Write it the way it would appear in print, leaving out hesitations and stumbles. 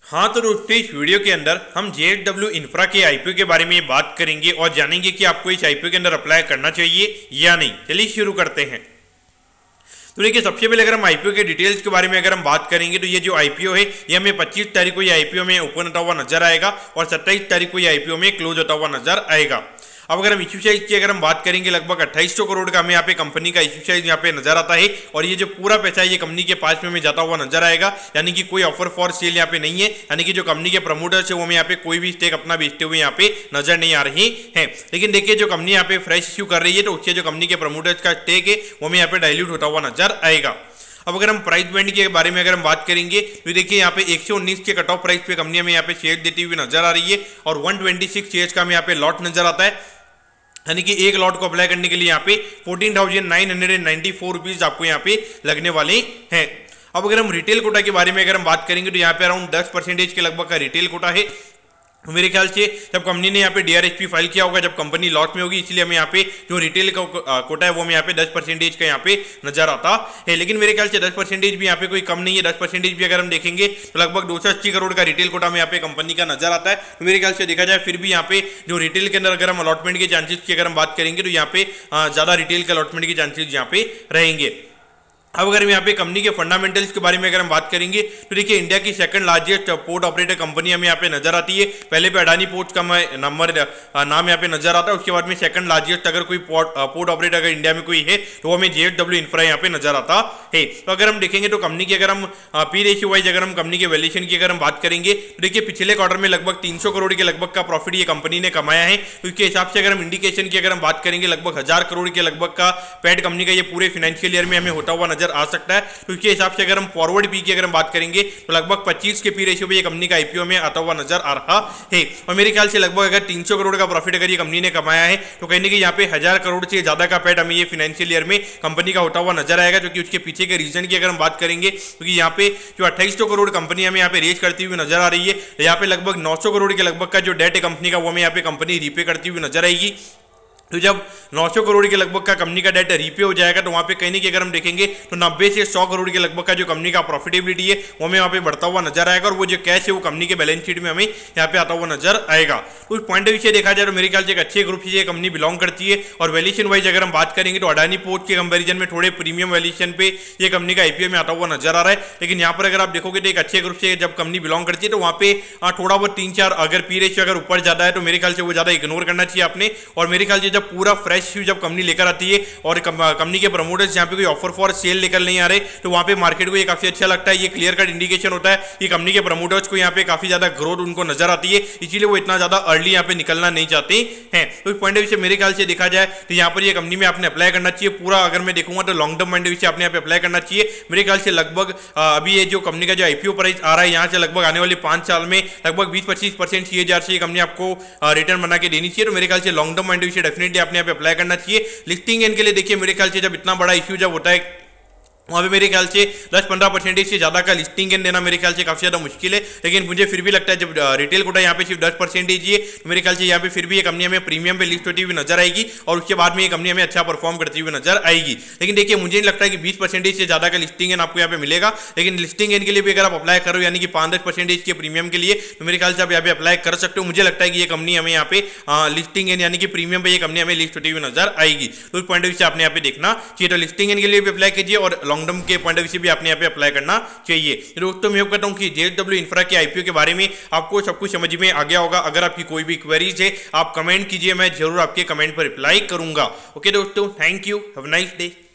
हाँ तो दोस्तों इस वीडियो के अंदर हम JSW इंफ्रा के आईपीओ के बारे में बात करेंगे और जानेंगे कि आपको इस आईपीओ के अंदर अप्लाई करना चाहिए या नहीं। चलिए शुरू करते हैं। तो देखिए सबसे पहले अगर हम आईपीओ के डिटेल्स के बारे में अगर हम बात करेंगे तो ये जो आईपीओ है ये हमें 25 तारीख को ये आईपीओ में ओपन होता हुआ नजर आएगा और 27 तारीख को ये आईपीओ में क्लोज होता हुआ नजर आएगा। अब अगर हम इश्यू साइज की अगर हम बात करेंगे लगभग 2800 करोड़ का हमें यहाँ पे कंपनी का इश्यू साइज यहाँ पे नजर आता है और ये जो पूरा पैसा है ये कंपनी के पास में हमें जाता हुआ नजर आएगा, यानी कि कोई ऑफर फॉर सेल यहाँ पे नहीं है, यानी कि जो कंपनी के प्रमोटर्स है वो हमें यहाँ पे कोई भी स्टेक अपना बेचते हुए यहाँ पे नजर नहीं आ रहे हैं। लेकिन देखिए जो कंपनी यहाँ पे फ्रेश इश्यू कर रही है तो उससे जो कंपनी के प्रमोटर्स का स्टेक है वो हमें यहाँ पे डाइल्यूट होता हुआ नजर आएगा। अब अगर हम प्राइस बैंड के बारे में अगर हम बात करेंगे तो देखिए यहाँ पे 119 के कट ऑफ प्राइस पे कंपनी हमें यहाँ पे शेयर देती हुई नजर आ रही है और 126 शेयर्स का हमें यहाँ पे लॉट नजर आता है, यानी कि एक लॉट को अप्लाई करने के लिए यहाँ पे 14,994 रुपीज आपको यहाँ पे लगने वाले हैं। अब अगर हम रिटेल कोटा के बारे में अगर हम बात करेंगे तो यहाँ पे अराउंड 10% के लगभग का रिटेल कोटा है। मेरे ख्याल से जब कंपनी ने यहाँ पे DRHP फाइल किया होगा जब कंपनी लॉट में होगी, इसलिए हमें यहाँ पे जो रिटेल का कोटा है वो हमें यहाँ पे 10% का यहाँ पे नजर आता है। लेकिन मेरे ख्याल से 10% भी यहाँ पे कोई कम नहीं है। 10% भी अगर हम देखेंगे तो लगभग 280 करोड़ का रिटेल कोटा में यहाँ पे कंपनी का नजर आता है। तो मेरे ख्याल से देखा जाए फिर भी यहाँ पे जो रिटेल के अंदर अगर हम अलॉटमेंट के चांसेस की अगर हम बात करेंगे तो यहाँ पे ज्यादा रिटेल के अलॉटमेंट के चांसेस यहाँ पे रहेंगे। अब अगर हम यहाँ पे कंपनी के फंडामेंटल्स के बारे में अगर हम बात करेंगे तो देखिए इंडिया की second largest port operator company हमें यहाँ पे नजर आती है। पहले पे अडानी पोर्ट का नाम यहाँ पे नजर आता है, उसके बाद में सेकंड लार्जेस्ट अगर कोई पोर्ट ऑपरेटर अगर इंडिया में कोई है तो हमें JSW इंफ्रा यहाँ पे नजर आता है। तो अगर हम देखेंगे तो कंपनी की अगर हम पी रेशियो वाइज अगर हम कंपनी के वैल्यूएशन की अगर हम बात करेंगे तो देखिए पिछले क्वार्टर में लगभग 300 करोड़ के लगभग का प्रॉफिट ये कंपनी ने कमाया है। तो इसके हिसाब से अगर हम इंडिकेशन की अगर हम बात करेंगे लगभग 1000 करोड़ के लगभग का पैट कंपनी का ये पूरे फाइनेंशियल ईयर में हमें होता हुआ नजर आ सकता है। तो इसके हिसाब से अगर हम फॉरवर्ड पी की अगर हम बात करेंगे तो लगभग 25 के पी रेशियो पे ये कंपनी का आईपीओ में आता हुआ नजर आ रहा है। और मेरे ख्याल से लगभग अगर 300 करोड़ का प्रॉफिट अगर ये कंपनी ने कमाया है तो कहने की यहाँ पे 1000 करोड़ से ज्यादा का पैट हमें ये फाइनेंशियल ईयर में कंपनी का होता हुआ नजर आएगा। जो कि उसके पीछे के रीजन की अगर हम बात करेंगे क्योंकि यहाँ पे जो 2800 करोड़ कंपनी हमें यहाँ पे रेज करती हुई नजर आ रही है, यहाँ पे लगभग 900 करोड़ के लगभग का जो डेट है कंपनी का वो हमें यहाँ पे कंपनी रीपे करती हुई नजर आएगी। तो जब 900 करोड़ के लगभग का कंपनी का डेट रीपे हो जाएगा तो वहाँ पे कहीं कि अगर हम देखेंगे तो 90 से 100 करोड़ के लगभग का जो कंपनी का प्रॉफिटेबिलिटी है वो हमें वहाँ पे बढ़ता हुआ नजर आएगा और वो जो कैश है वो कंपनी के बैलेंस शीट में हमें यहाँ पे आता हुआ नजर आएगा। तो उस पॉइंट ऑफ व्यू से देखा जाए तो मेरे ख्याल से एक अच्छे ग्रुप से ये कंपनी बिलोंग करती है। और वैल्यूएशन वाइज अगर हम बात करेंगे तो अडानी पोर्ट के कंपेरिजन में थोड़े प्रीमियम वैल्यूएशन पे ये कंपनी का आईपीओ में आता हुआ नजर आ रहा है। लेकिन यहाँ पर अगर आप देखोगे तो एक अच्छे ग्रुप से जब कंपनी बिलोंग करती है तो वहाँ पे थोड़ा बहुत 3-4 अगर पी रेशियो अगर ऊपर ज्यादा है तो मेरे ख्याल से वो ज्यादा इग्नोर करना चाहिए आपने। और मेरे ख्याल से जब पूरा फ्रेश जब कंपनी लेकर आती है और कंपनी के प्रमोटर्स यहाँ पे कोई ऑफर फॉर सेल लेकर नहीं आ रहे तो वहां पे मार्केट को ये काफी अच्छा लगता है। ये क्लियर कट इंडिकेशन होता है कि कंपनी के प्रमोटर्स को यहाँ पे काफी ज्यादा ग्रोथ उनको नजर आती है, इसीलिए वो इतना ज्यादा अर्ली यहाँ पे निकलना नहीं चाहते हैं। तो इस पॉइंट ऑफ व्यू से मेरे ख्याल से देखा जाए तो यहाँ पर ये कंपनी में आपने अप्लाई करना चाहिए। पूरा अगर मैं देखूंगा तो long term point of view से आपने यहाँ पे अप्लाई करना चाहिए। मेरे ख्याल से लगभग अभी ये जो कंपनी का जो आईपीओ प्राइस आ रहा है यहाँ से लगभग आने वाले 5 साल में लगभग 20-25% CAGR से ये कंपनी आपको रिटर्न बना के देनी चाहिए। तो मेरे ख्याल से long term point of view से डेफिनेटली आपने यहाँ पे अप्लाई करना चाहिए। लिस्टिंग के लिए देखिए मेरे ख्याल से जब इतना बड़ा इश्यू जब होता है वहाँ पे मेरे ख्याल से 10-15% से ज़्यादा का लिस्टिंग गेन देना मेरे ख्याल से काफ़ी ज़्यादा मुश्किल है। लेकिन मुझे फिर भी लगता है जब रिटेल कोटा यहाँ पे सिर्फ 10% ही है तो मेरे ख्याल से यहाँ पे फिर भी ये कंपनी हमें प्रीमियम पे लिस्ट होती हुई नजर आएगी और उसके बाद में ये कंपनी हमें अच्छा परफॉर्म करती हुई नजर आएगी। लेकिन देखिए मुझे नहीं लगता है कि 20% से ज़्यादा का लिस्टिंग गेन आपको यहाँ पे मिलेगा। लेकिन लिस्टिंग गेन के लिए भी अगर आप अप्लाई करो यानी कि 5-10% के प्रीमियम के लिए तो मेरे ख्याल से आप यहाँ पे अप्लाई कर सकते हो। मुझे लगता है कि ये कंपनी हमें यहाँ पे लिस्टिंग गेन यानी कि प्रीमियम पे ये कंपनी हमें लिस्ट होती हुई नजर आएगी। तो उस पॉइंट ऑफ व्यू से आपने यहाँ पे देखना चाहिए। तो लिस्टिंग गेन के लिए भी अप्लाई कीजिए और लॉन्ग टर्म के पॉइंट ऑफ व्यू भी आपने यहाँ पे अप्लाई करना चाहिए। दोस्तों मैं कहता हूं कि JSW इंफ्रा के आईपीओ के बारे में आपको सब कुछ समझ में आ गया होगा। अगर आपकी कोई भी क्वेरीज है आप कमेंट कीजिए, मैं जरूर आपके कमेंट पर रिप्लाई करूंगा। ओके दोस्तों, thank you, have a nice day.